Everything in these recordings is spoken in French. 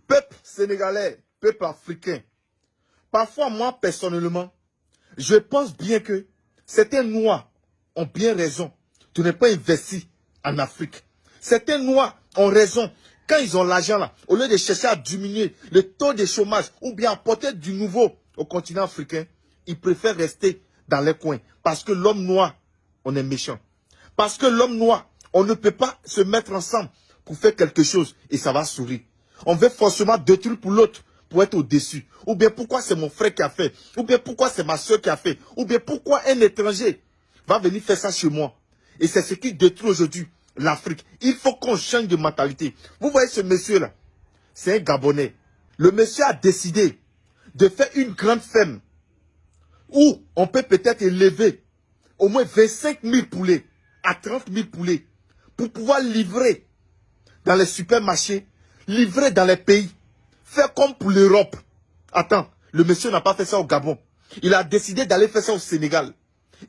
Peuple sénégalais, peuple africain. Parfois, moi, personnellement, je pense bien que certains Noirs ont bien raison de ne pas investir en Afrique. Certains Noirs ont raison quand ils ont l'argent là, au lieu de chercher à diminuer le taux de chômage ou bien apporter du nouveau au continent africain, ils préfèrent rester dans les coins. Parce que l'homme noir, on est méchant. Parce que l'homme noir, on ne peut pas se mettre ensemble pour faire quelque chose et ça va sourire. On veut forcément détruire pour l'autre pour être au-dessus. Ou bien pourquoi c'est mon frère qui a fait. Ou bien pourquoi c'est ma soeur qui a fait. Ou bien pourquoi un étranger va venir faire ça chez moi. Et c'est ce qui détruit aujourd'hui l'Afrique. Il faut qu'on change de mentalité. Vous voyez ce monsieur-là, c'est un Gabonais. Le monsieur a décidé de faire une grande ferme où on peut peut-être élever au moins 25 000 poulets à 30 000 poulets pour pouvoir livrer dans les supermarchés, livrer dans les pays, faire comme pour l'Europe. Attends, le monsieur n'a pas fait ça au Gabon. Il a décidé d'aller faire ça au Sénégal.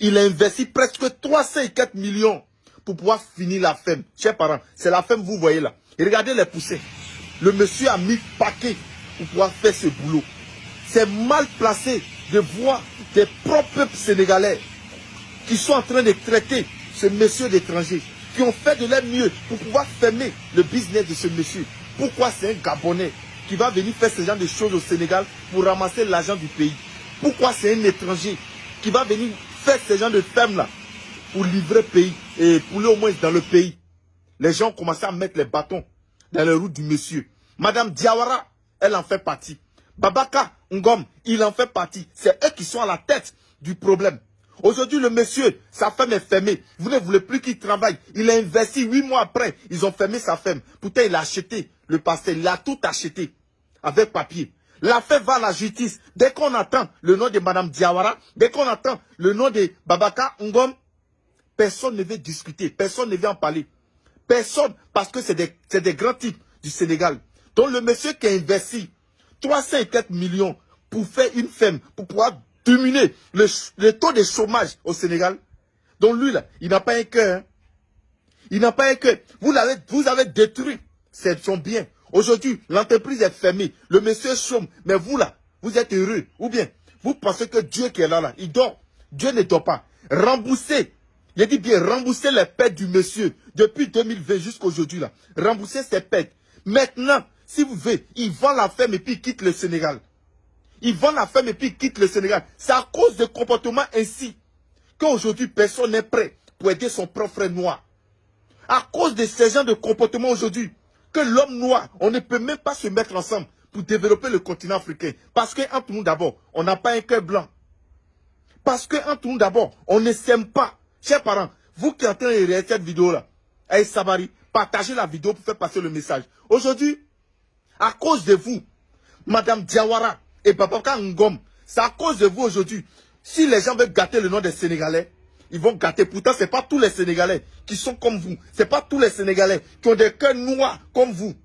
Il a investi presque 304 millions pour pouvoir finir la ferme. Chers parents, c'est la ferme, vous voyez là. Et regardez les poussins. Le monsieur a mis paquet pour pouvoir faire ce boulot. C'est mal placé de voir des propres peuples sénégalais qui sont en train de traiter ce monsieur d'étranger, qui ont fait de leur mieux pour pouvoir fermer le business de ce monsieur. Pourquoi c'est un Gabonais qui va venir faire ce genre de choses au Sénégal pour ramasser l'argent du pays? Pourquoi c'est un étranger qui va venir faire ce genre de ferme-là pour livrer pays et pouler au moins dans le pays? Les gens ont commencé à mettre les bâtons dans les roues du monsieur. Madame Diawara, elle en fait partie. Babaka Ngom, il en fait partie. C'est eux qui sont à la tête du problème. Aujourd'hui, le monsieur, sa femme est fermée. Vous ne voulez plus qu'il travaille. Il a investi 8 mois après. Ils ont fermé sa ferme. Pourtant, il a acheté le pastel. Il a tout acheté avec papier. L'affaire va à la justice. Dès qu'on attend le nom de Madame Diawara, dès qu'on attend le nom de Babaka Ngom, personne ne veut discuter. Personne ne veut en parler. Personne, parce que c'est des grands types du Sénégal. Donc, le monsieur qui a investi 304 millions pour faire une ferme, pour pouvoir diminuer le taux de chômage au Sénégal. Donc lui, là, il n'a pas un cœur. Hein. Il n'a pas un cœur. Vous avez détruit son bien. Aujourd'hui, l'entreprise est fermée. Le monsieur chôme. Mais vous, là, vous êtes heureux. Ou bien, vous pensez que Dieu qui est là, il dort. Dieu ne dort pas. Remboursez. Il dit bien, rembourser les pertes du monsieur. Depuis 2020 jusqu'à aujourd'hui, là. Rembourser ses pertes. Maintenant, si vous voulez, il vend la ferme et puis il quitte le Sénégal. Il vend la ferme et puis il quitte le Sénégal. C'est à cause de comportements ainsi qu'aujourd'hui, personne n'est prêt pour aider son propre frère noir. À cause de ces gens de comportements aujourd'hui, que l'homme noir, on ne peut même pas se mettre ensemble pour développer le continent africain. Parce qu'entre nous d'abord, on n'a pas un cœur blanc. Parce qu'entre nous d'abord, on ne s'aime pas. Chers parents, vous qui êtes en train de regarder cette vidéo-là, Aïe Sabari, partagez la vidéo pour faire passer le message. Aujourd'hui, à cause de vous, Madame Diawara et Babaka Ngom, c'est à cause de vous aujourd'hui. Si les gens veulent gâter le nom des Sénégalais, ils vont gâter. Pourtant, ce n'est pas tous les Sénégalais qui sont comme vous. Ce n'est pas tous les Sénégalais qui ont des cœurs noirs comme vous.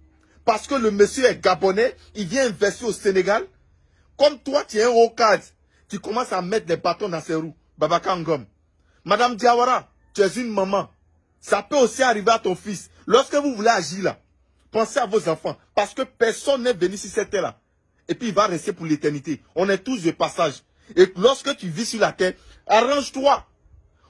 Parce que le monsieur est gabonais, il vient investir au Sénégal. Comme toi, tu es un haut cadre, tu commences à mettre des bâtons dans ses roues. Babaka Ngom. Madame Diawara, tu es une maman. Ça peut aussi arriver à ton fils. Lorsque vous voulez agir là, pensez à vos enfants. Parce que personne n'est venu sur cette terre-là. Et puis il va rester pour l'éternité. On est tous de passage. Et lorsque tu vis sur la terre, arrange-toi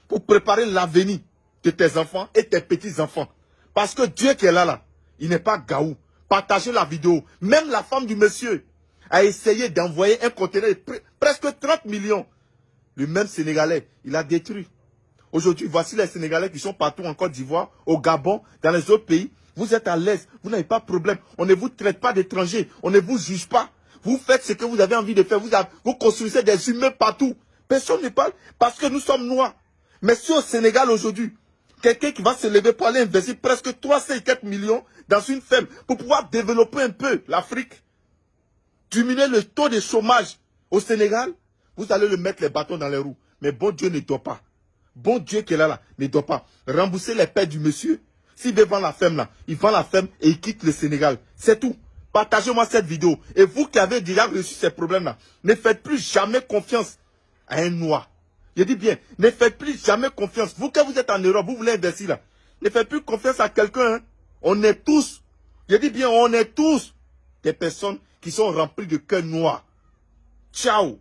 pour préparer l'avenir de tes enfants et tes petits-enfants. Parce que Dieu qui est là, il n'est pas gaou. Partagez la vidéo. Même la femme du monsieur a essayé d'envoyer un conteneur de presque 30 millions. Le même Sénégalais, il a détruit. Aujourd'hui, voici les Sénégalais qui sont partout en Côte d'Ivoire, au Gabon, dans les autres pays. Vous êtes à l'aise, vous n'avez pas de problème. On ne vous traite pas d'étrangers, on ne vous juge pas. Vous faites ce que vous avez envie de faire. Vous construisez des humains partout. Personne ne parle parce que nous sommes noirs. Mais si au Sénégal aujourd'hui, quelqu'un qui va se lever pour aller investir presque 304 millions dans une ferme pour pouvoir développer un peu l'Afrique, diminuer le taux de chômage au Sénégal, vous allez le mettre les bâtons dans les roues. Mais bon Dieu ne dort pas. Bon Dieu qui est là, ne dort pas. Rembourser les pertes du monsieur. S'il veut vendre la ferme là, il vend la ferme et il quitte le Sénégal. C'est tout. Partagez-moi cette vidéo. Et vous qui avez déjà reçu ces problèmes-là, ne faites plus jamais confiance à un noir. Je dis bien, ne faites plus jamais confiance. Vous, quand vous êtes en Europe, vous voulez investir là, ne faites plus confiance à quelqu'un. Hein. On est tous, je dis bien, on est tous des personnes qui sont remplies de cœur noir. Ciao.